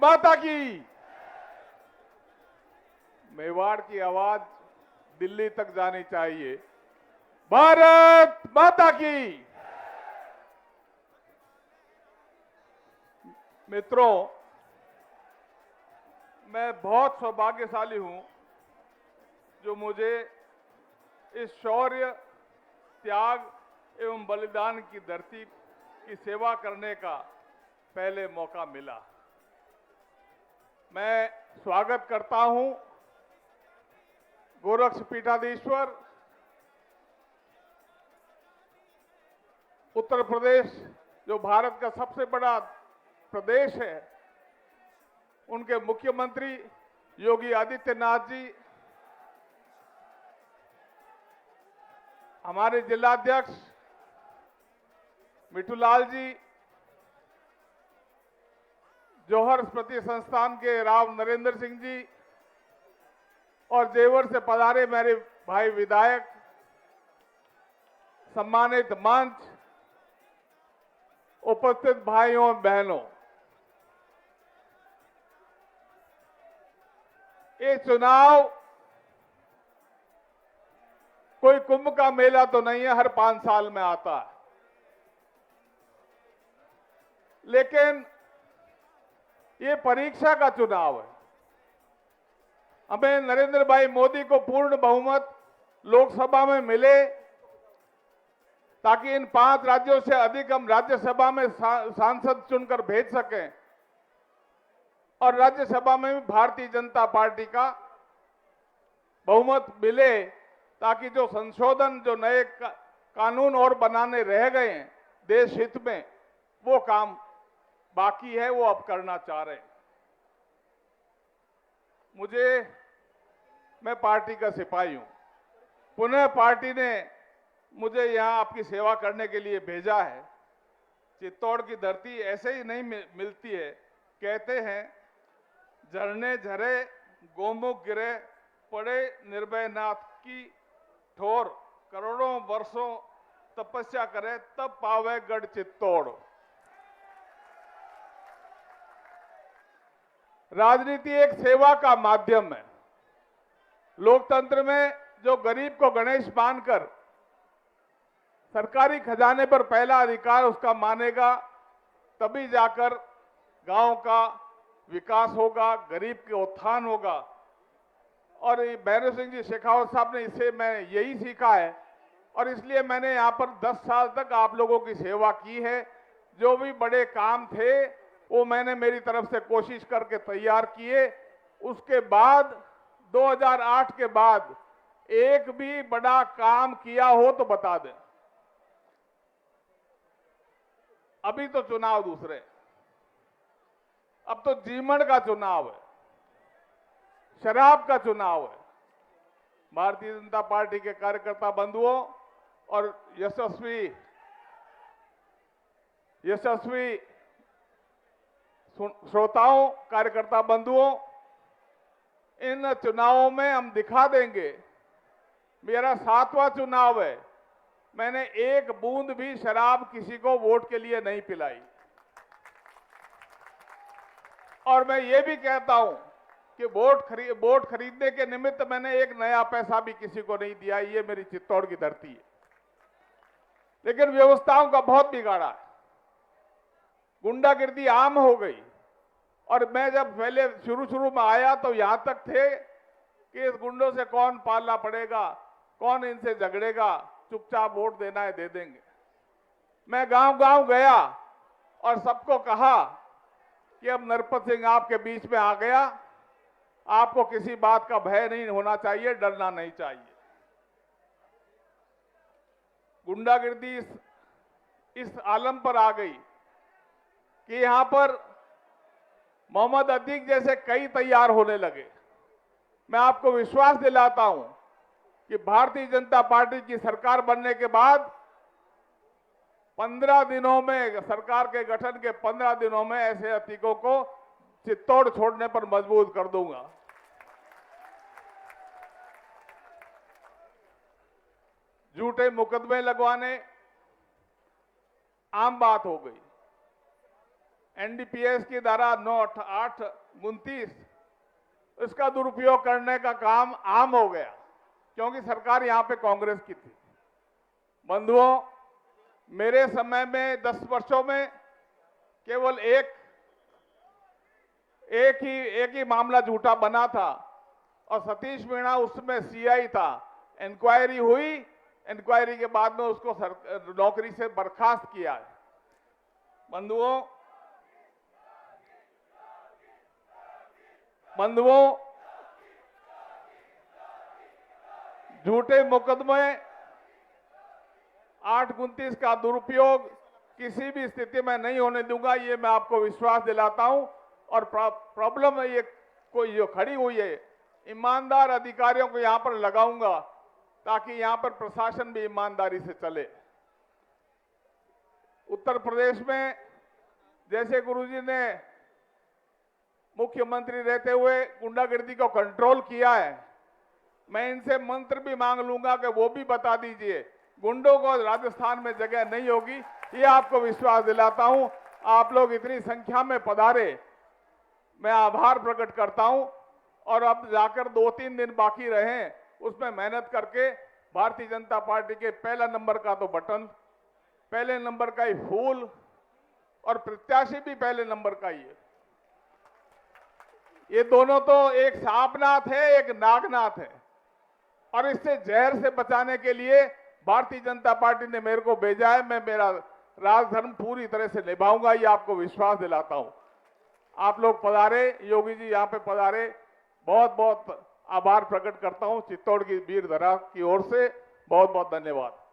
माता की। मेवाड़ की आवाज दिल्ली तक जानी चाहिए। भारत माता की। मित्रों, मैं बहुत सौभाग्यशाली हूं जो मुझे इस शौर्य, त्याग एवं बलिदान की धरती की सेवा करने का पहले मौका मिला। मैं स्वागत करता हूं गोरक्ष पीठाधीश्वर, उत्तर प्रदेश जो भारत का सबसे बड़ा प्रदेश है, उनके मुख्यमंत्री योगी आदित्यनाथ जी, हमारे जिलाध्यक्ष मिठूलाल जी, जौहर स्मृति संस्थान के राव नरेंद्र सिंह जी और जेवर से पधारे मेरे भाई विधायक, सम्मानित मंच, उपस्थित भाइयों और बहनों, ये चुनाव कोई कुंभ का मेला तो नहीं है, हर 5 साल में आता है। लेकिन ये परीक्षा का चुनाव है। हमें नरेंद्र भाई मोदी को पूर्ण बहुमत लोकसभा में मिले ताकि इन 5 राज्यों से अधिक हम राज्यसभा में सांसद चुनकर भेज सकें और राज्यसभा में भी भारतीय जनता पार्टी का बहुमत मिले ताकि जो संशोधन, जो नए कानून और बनाने रह गए हैं देश हित में, वो काम बाकी है, वो अब करना चाह रहे हैं। मैं पार्टी का सिपाही हूं। पुनः पार्टी ने मुझे यहां आपकी सेवा करने के लिए भेजा है। चित्तौड़ की धरती ऐसे ही नहीं मिलती है। कहते हैं झरने झरे, गोमुख गिरे, पड़े निर्भय नाथ की ठोर, करोड़ों वर्षों तपस्या करे तब पावे गढ़ चित्तौड़। राजनीति एक सेवा का माध्यम है। लोकतंत्र में जो गरीब को गणेश मानकर सरकारी खजाने पर पहला अधिकार उसका मानेगा, तभी जाकर गांव का विकास होगा, गरीब के उत्थान होगा। और भैरव सिंह जी शेखावत साहब ने इससे मैं यही सीखा है और इसलिए मैंने यहां पर 10 साल तक आप लोगों की सेवा की है। जो भी बड़े काम थे वो मैंने मेरी तरफ से कोशिश करके तैयार किए। उसके बाद 2008 के बाद एक भी बड़ा काम किया हो तो बता दें। अभी तो चुनाव दूसरे, अब तो जीवन का चुनाव है, शराब का चुनाव है। भारतीय जनता पार्टी के कार्यकर्ता बंधुओं और यशस्वी श्रोताओं, कार्यकर्ता बंधुओं, इन चुनावों में हम दिखा देंगे। मेरा 7वां चुनाव है, मैंने एक बूंद भी शराब किसी को वोट के लिए नहीं पिलाई। और मैं ये भी कहता हूं कि वोट खरीदने के निमित्त मैंने एक नया पैसा भी किसी को नहीं दिया। ये मेरी चित्तौड़ की धरती है। लेकिन व्यवस्थाओं का बहुत बिगाड़ा है, गुंडागिर्दी आम हो गई। और मैं जब पहले शुरू में आया तो यहां तक थे कि इस गुंडों से कौन पालना पड़ेगा, कौन इनसे झगड़ेगा, चुपचाप वोट देना है दे देंगे। मैं गांव-गांव गया और सबको कहा कि अब नरपत सिंह आपके बीच में आ गया, आपको किसी बात का भय नहीं होना चाहिए, डरना नहीं चाहिए। गुंडागिर्दी इस आलम पर आ गई कि यहां पर मोहम्मद अतीक जैसे कई तैयार होने लगे। मैं आपको विश्वास दिलाता हूं कि भारतीय जनता पार्टी की सरकार बनने के बाद 15 दिनों में, सरकार के गठन के 15 दिनों में ऐसे अतीकों को चित्तौड़ छोड़ने पर मजबूर कर दूंगा। झूठे मुकदमे लगवाने आम बात हो गई। एनडीपीएस की धारा 9(8)(29) इसका दुरुपयोग करने का काम आम हो गया, क्योंकि सरकार यहां पे कांग्रेस की थी। बंधुओं, मेरे समय में 10 वर्षों में केवल एक ही मामला झूठा बना था और सतीश मीणा उसमें सीआई था। इंक्वायरी हुई, इंक्वायरी के बाद में उसको नौकरी से बर्खास्त किया है। बंधुओं, झूठे मुकदमे 8(29) का दुरुपयोग किसी भी स्थिति में नहीं होने दूंगा, ये मैं आपको विश्वास दिलाता हूं। और प्रॉब्लम ये कोई जो खड़ी हुई है, ईमानदार अधिकारियों को यहां पर लगाऊंगा ताकि यहां पर प्रशासन भी ईमानदारी से चले। उत्तर प्रदेश में जैसे गुरुजी ने मुख्यमंत्री रहते हुए गुंडागर्दी को कंट्रोल किया है, मैं इनसे मंत्र भी मांग लूंगा कि वो भी बता दीजिए गुंडों को राजस्थान में जगह नहीं होगी। ये आपको विश्वास दिलाता हूं। आप लोग इतनी संख्या में पधारे, मैं आभार प्रकट करता हूं। और अब जाकर 2-3 दिन बाकी रहे, उसमें मेहनत करके भारतीय जनता पार्टी के पहला नंबर का तो बटन, पहले नंबर का ही फूल और प्रत्याशी भी पहले नंबर का ही है। ये दोनों तो एक सांपनाथ है, एक नागनाथ है, और इससे जहर से बचाने के लिए भारतीय जनता पार्टी ने मेरे को भेजा है। मैं मेरा राजधर्म पूरी तरह से निभाऊंगा, ये आपको विश्वास दिलाता हूं। आप लोग पधारे, योगी जी यहां पे पधारे, बहुत बहुत आभार प्रकट करता हूं चित्तौड़ की वीर धरा की ओर से। बहुत बहुत धन्यवाद।